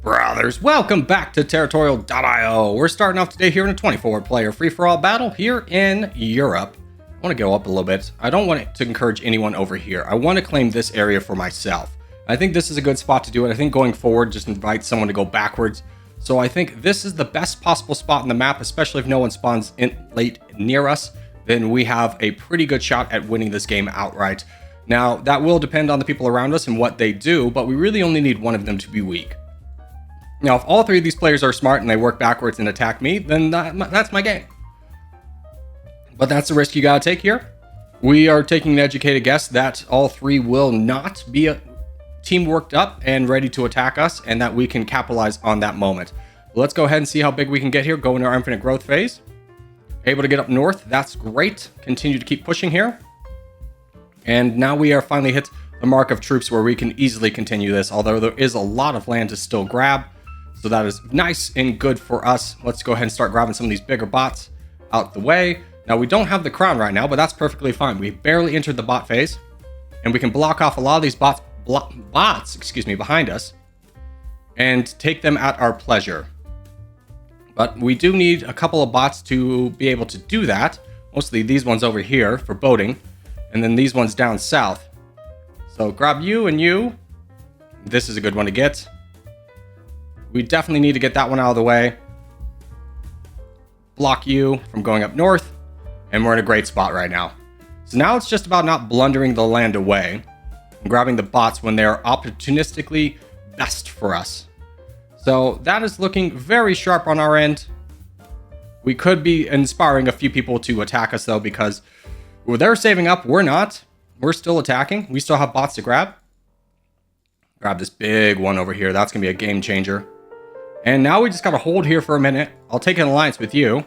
Brothers, welcome back to Territorial IO. We're starting off today here in a 24-player free-for-all battle here in Europe. I want to go up a little bit. I don't want to encourage anyone over here. I want to claim this area for myself. I think this is a good spot to do it. I think going forward just invite someone to go backwards. So I think this is the best possible spot in the map, especially if no one spawns in late near us. Then we have a pretty good shot at winning this game outright. Now, that will depend on the people around us and what they do, but we really only need one of them to be weak. Now, if all three of these players are smart and they work backwards and attack me, then that's my game. But that's the risk you gotta take here. We are taking an educated guess that all three will not be a team worked up and ready to attack us, and that we can capitalize on that moment. Let's go ahead and see how big we can get here, go into our infinite growth phase. Able to get up north, that's great. Continue to keep pushing here. And now we are finally hit the mark of troops where we can easily continue this, although there is a lot of land to still grab. So that is nice and good for us. Let's go ahead and start grabbing some of these bigger bots out the way. Now, we don't have the crown right now, but that's perfectly fine. We barely entered the bot phase, and we can block off a lot of these bots behind us and take them at our pleasure. But we do need a couple of bots to be able to do that. Mostly these ones over here for boating, and then these ones down south. So grab you and you. This is a good one to get. We definitely need to get that one out of the way. Block you from going up north. And we're in a great spot right now. So now it's just about not blundering the land away and grabbing the bots when they're opportunistically best for us. So that is looking very sharp on our end. We could be inspiring a few people to attack us though, because they're saving up, we're not. We're still attacking. We still have bots to grab. Grab this big one over here. That's going to be a game changer. And now we just got to hold here for a minute. I'll take an alliance with you.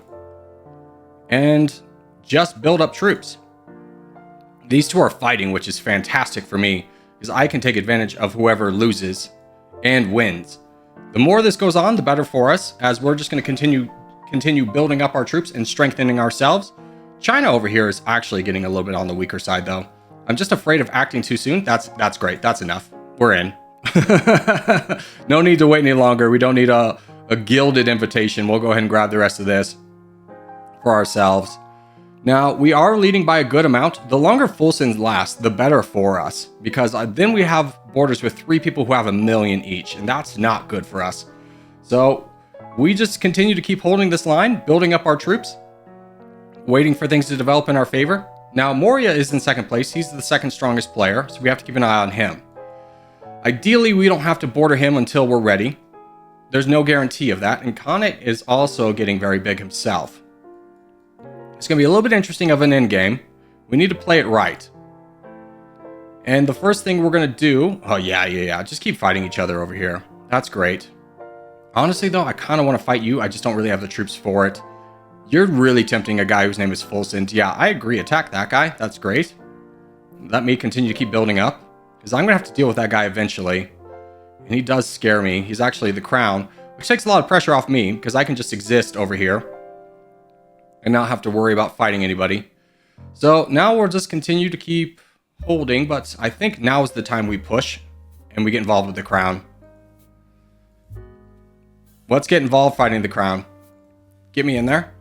And just build up troops. These two are fighting, which is fantastic for me, because I can take advantage of whoever loses and wins. The more this goes on, the better for us, as we're just going to continue building up our troops and strengthening ourselves. China over here is actually getting a little bit on the weaker side, though. I'm just afraid of acting too soon. That's great. That's enough. We're in. No need to wait any longer. We don't need a gilded invitation. We'll go ahead and grab the rest of this for ourselves. Now, we are leading by a good amount. The longer full sends last, the better for us, because then we have borders with 3 people who have 1 million each, and that's not good for us. So we just continue to keep holding this line, building up our troops, waiting for things to develop in our favor. Now, Moria is in second place. He's the second strongest player, so we have to keep an eye on him. Ideally, we don't have to border him until we're ready. There's no guarantee of that, and Khanate is also getting very big himself. It's going to be a little bit interesting of an end game. We need to play it right. And the first thing we're going to do... Oh, yeah. Just keep fighting each other over here. That's great. Honestly, though, I kind of want to fight you. I just don't really have the troops for it. You're really tempting a guy whose name is Fulsend. Yeah, I agree. Attack that guy. That's great. Let me continue to keep building up, because I'm going to have to deal with that guy eventually. And he does scare me. He's actually the crown, which takes a lot of pressure off me, because I can just exist over here and not have to worry about fighting anybody. So now we'll just continue to keep holding, but I think now is the time we push and we get involved with the crown. Let's get involved fighting the crown. Get me in there.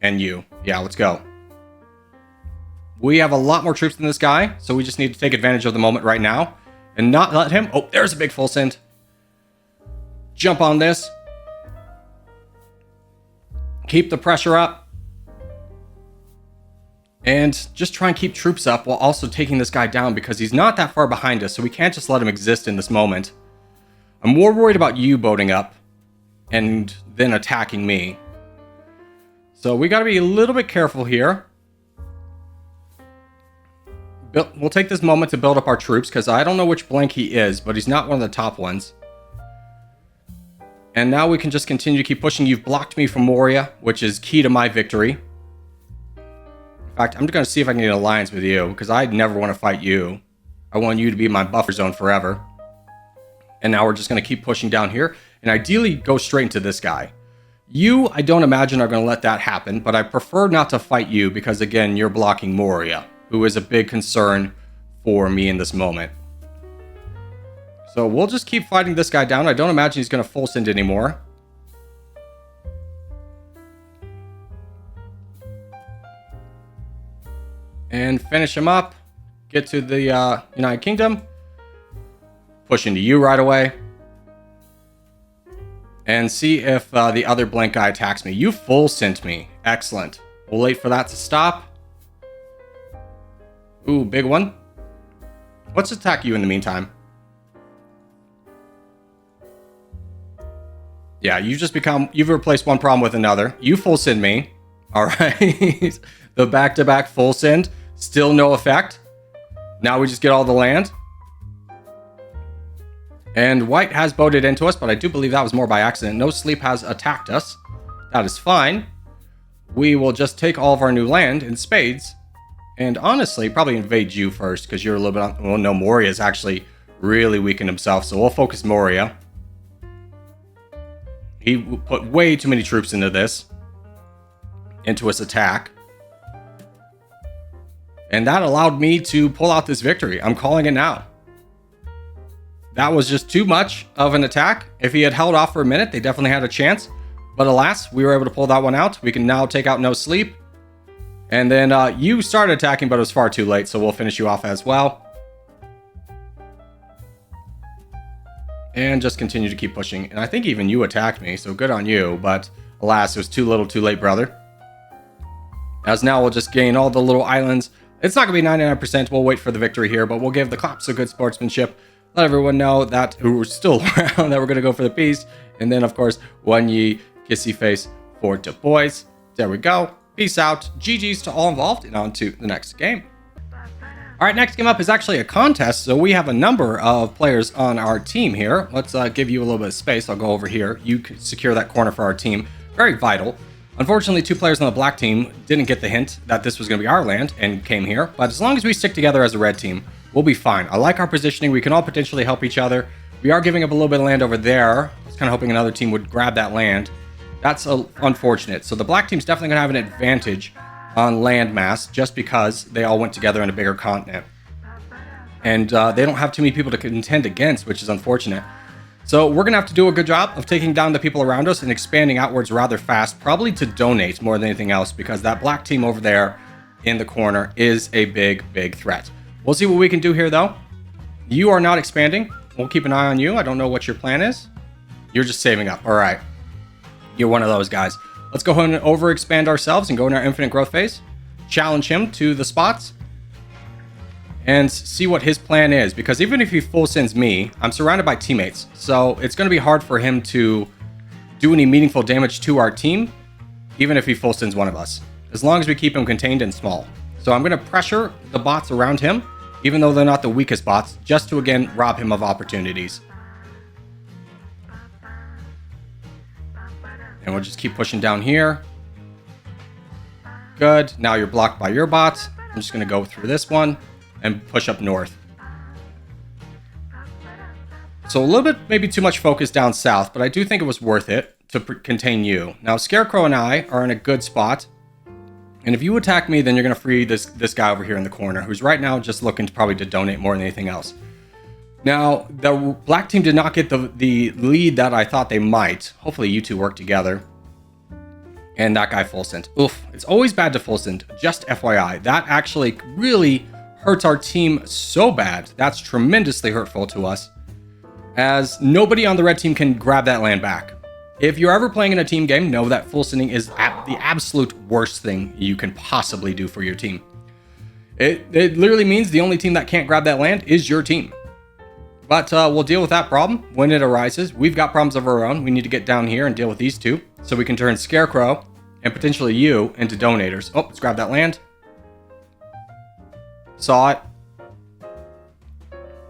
And you. Yeah, let's go. We have a lot more troops than this guy, so we just need to take advantage of the moment right now and not let him... Oh, there's a big full send. Jump on this. Keep the pressure up. And just try and keep troops up while also taking this guy down, because he's not that far behind us, so we can't just let him exist in this moment. I'm more worried about you boating up and then attacking me. So we got to be a little bit careful here. We'll take this moment to build up our troops, because I don't know which blank he is, but he's not one of the top ones. And now we can just continue to keep pushing. You've blocked me from Moria, which is key to my victory. In fact, I'm just going to see if I can get an alliance with you, because I never want to fight you. I want you to be my buffer zone forever. And now we're just going to keep pushing down here, and ideally go straight into this guy. You, I don't imagine are going to let that happen, but I prefer not to fight you, because again, you're blocking Moria, who is a big concern for me in this moment. So we'll just keep fighting this guy down. I don't imagine he's going to full send anymore. And finish him up. Get to the United Kingdom. Push into you right away. And see if the other blank guy attacks me. You full sent me. Excellent. We'll wait for that to stop. Ooh, big one. Let's attack you in the meantime. Yeah, you've replaced one problem with another. You full send me. All right. The back-to-back full send. Still no effect. Now we just get all the land. And white has boated into us, but I do believe that was more by accident. No sleep has attacked us. That is fine. We will just take all of our new land in spades. And honestly, probably invade you first, because you're a little bit on... Well, no, Moria's actually really weakened himself, so we'll focus Moria. He put way too many troops into this. Into his attack. And that allowed me to pull out this victory. I'm calling it now. That was just too much of an attack. If he had held off for a minute, they definitely had a chance. But alas, we were able to pull that one out. We can now take out No Sleep. And then you started attacking, but it was far too late, so we'll finish you off as well. And just continue to keep pushing. And I think even you attacked me, so good on you. But alas, it was too little too late, brother. As now we'll just gain all the little islands. It's not going to be 99%. We'll wait for the victory here, but we'll give the claps of good sportsmanship. Let everyone know that who's still around that we're going to go for the peace. And then, of course, one ye kissy face for the boys. There we go. Peace out. GG's to all involved, and on to the next game. All right, next game up is actually a contest, so we have a number of players on our team here. Let's give you a little bit of space. I'll go over here. You can secure that corner for our team. Very vital. Unfortunately, two players on the black team didn't get the hint that this was going to be our land and came here. But as long as we stick together as a red team, we'll be fine. I like our positioning. We can all potentially help each other. We are giving up a little bit of land over there. I was kind of hoping another team would grab that land. That's unfortunate. So the black team's definitely going to have an advantage on land mass just because they all went together in a bigger continent. And they don't have too many people to contend against, which is unfortunate. So we're going to have to do a good job of taking down the people around us and expanding outwards rather fast, probably to donate more than anything else, because that black team over there in the corner is a big, big threat. We'll see what we can do here, though. You are not expanding. We'll keep an eye on you. I don't know what your plan is. You're just saving up. All right. You're one of those guys. Let's go ahead and overexpand ourselves and go in our infinite growth phase. Challenge him to the spots. And see what his plan is. Because even if he full sends me, I'm surrounded by teammates. So it's going to be hard for him to do any meaningful damage to our team, even if he full sends one of us. As long as we keep him contained and small. So I'm going to pressure the bots around him, even though they're not the weakest bots, just to, again, rob him of opportunities. And we'll just keep pushing down here. Good. Now you're blocked by your bots. I'm just going to go through this one and push up north. So a little bit, maybe too much focus down south, but I do think it was worth it to contain you. Now, Scarecrow and I are in a good spot. And if you attack me, then you're going to free this guy over here in the corner, who's right now just looking to probably to donate more than anything else. Now, the black team did not get the lead that I thought they might. Hopefully you two work together. And that guy full sent. Oof. It's always bad to full send. Just FYI. That actually really hurts our team so bad. That's tremendously hurtful to us. As nobody on the red team can grab that land back. If you're ever playing in a team game, know that full sending is the absolute worst thing you can possibly do for your team. It literally means the only team that can't grab that land is your team. But we'll deal with that problem when it arises. We've got problems of our own. We need to get down here and deal with these two. So we can turn Scarecrow and potentially you into donators. Oh, let's grab that land. Saw it.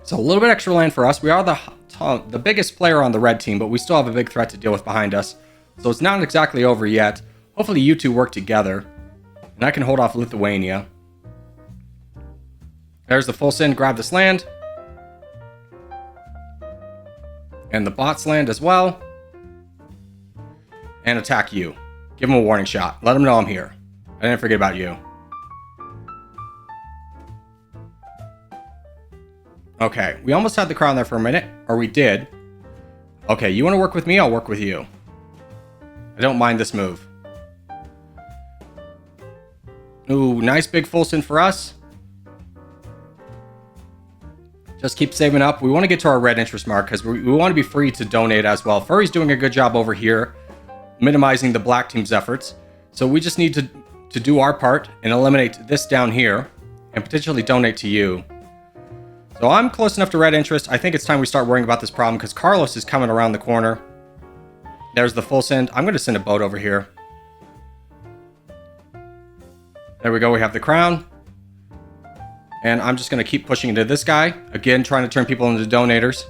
So a little bit extra land for us. We are the biggest player on the red team, but we still have a big threat to deal with behind us. So it's not exactly over yet. Hopefully you two work together. And I can hold off Lithuania. There's the full send. Grab this land. And the bots land as well. And attack you. Give him a warning shot. Let him know I'm here. I didn't forget about you. Okay, we almost had the crown there for a minute, or we did. Okay, you want to work with me? I'll work with you. I don't mind this move. Ooh, nice big full send for us. Just keep saving up. We want to get to our red interest mark because we want to be free to donate as well. Furry's doing a good job over here, minimizing the black team's efforts. So we just need to do our part and eliminate this down here and potentially donate to you. So I'm close enough to red interest. I think it's time we start worrying about this problem because Carlos is coming around the corner. There's the full send. I'm going to send a boat over here. There we go. We have the crown. And I'm just going to keep pushing into this guy. Again, trying to turn people into donators.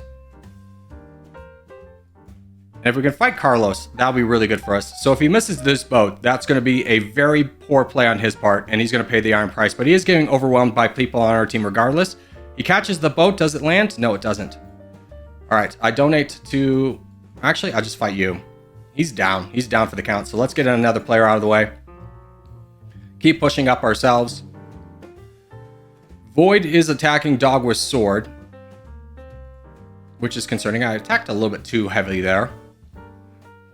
And if we can fight Carlos, that'll be really good for us. So if he misses this boat, that's going to be a very poor play on his part. And he's going to pay the iron price. But he is getting overwhelmed by people on our team regardless. He catches the boat. Does it land? No, it doesn't. All right. I donate to... Actually, I'll just fight you. He's down. He's down for the count. So let's get another player out of the way. Keep pushing up ourselves. Void is attacking Dog with sword, which is concerning. I attacked a little bit too heavily there.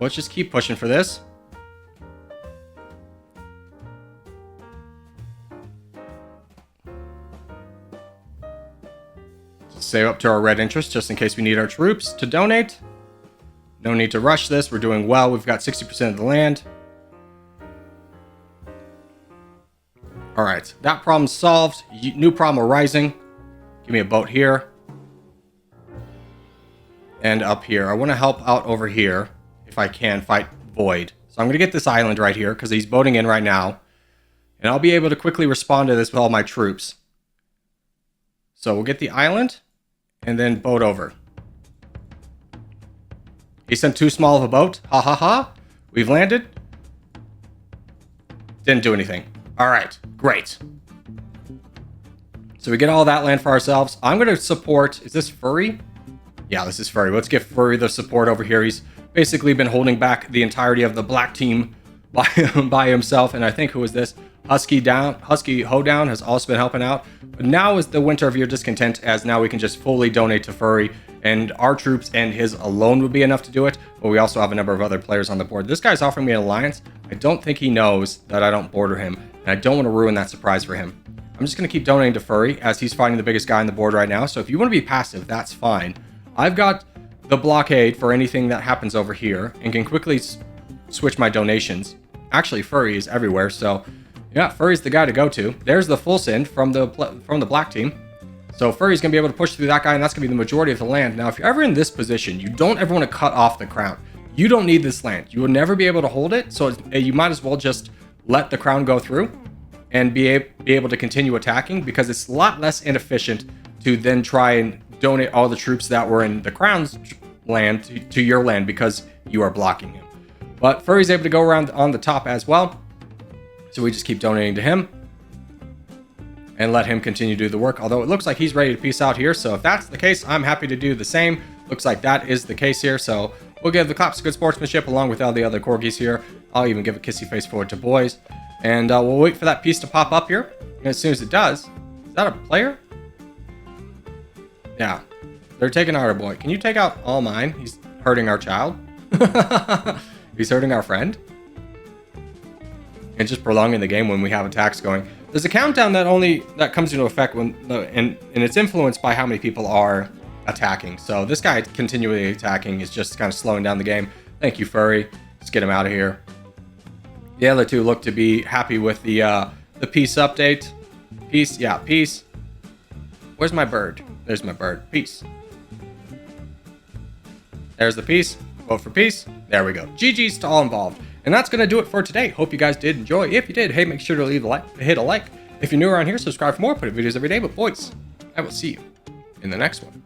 Let's just keep pushing for this. Save up to our red interest just in case we need our troops to donate. No need to rush this. We're doing well. We've got 60% of the land. All right, that problem's solved. New problem arising. Give me a boat here. And up here. I want to help out over here if I can fight Void. So I'm going to get this island right here because he's boating in right now. And I'll be able to quickly respond to this with all my troops. So we'll get the island and then boat over. He sent too small of a boat. Ha ha ha. We've landed. Didn't do anything. All right, great. So we get all that land for ourselves. I'm going to support... Is this Furry? Yeah, this is Furry. Let's give Furry the support over here. He's basically been holding back the entirety of the black team by himself. And I think, who is this? Husky Hoedown has also been helping out. But now is the winter of your discontent, as now we can just fully donate to Furry. And our troops and his alone would be enough to do it. But we also have a number of other players on the board. This guy's offering me an alliance. I don't think he knows that I don't border him. And I don't want to ruin that surprise for him. I'm just going to keep donating to Furry as he's fighting the biggest guy on the board right now. So if you want to be passive, that's fine. I've got the blockade for anything that happens over here and can quickly switch my donations. Actually, Furry is everywhere. So yeah, Furry's the guy to go to. There's the full send from the black team. So Furry's going to be able to push through that guy, and that's going to be the majority of the land. Now, if you're ever in this position, you don't ever want to cut off the crown. You don't need this land. You will never be able to hold it, so you might as well just let the crown go through and be able to continue attacking, because it's a lot less inefficient to then try and donate all the troops that were in the crown's land to your land because you are blocking him. But Furry's able to go around on the top as well, so we just keep donating to him and let him continue to do the work. Although it looks like he's ready to peace out here. So if that's the case, I'm happy to do the same. Looks like that is the case here. So we'll give the claps of good sportsmanship along with all the other corgis here. I'll even give a kissy face forward to boys. And we'll wait for that piece to pop up here. And as soon as it does, is that a player? Yeah, they're taking out our boy. Can you take out all mine? He's hurting our child. He's hurting our friend. And just prolonging the game when we have attacks going. There's a countdown that comes into effect when and it's influenced by how many people are attacking. So this guy continually attacking is just kind of slowing down the game. Thank you, Furry. Let's get him out of here. The other two look to be happy with the peace update. Peace, yeah, peace. Where's my bird? There's my bird. Peace. There's the peace. Vote for peace. There we go. GG's to all involved. And that's going to do it for today. Hope you guys did enjoy. If you did, hey, make sure to hit a like. If you're new around here, subscribe for more. Put videos every day. But boys, I will see you in the next one.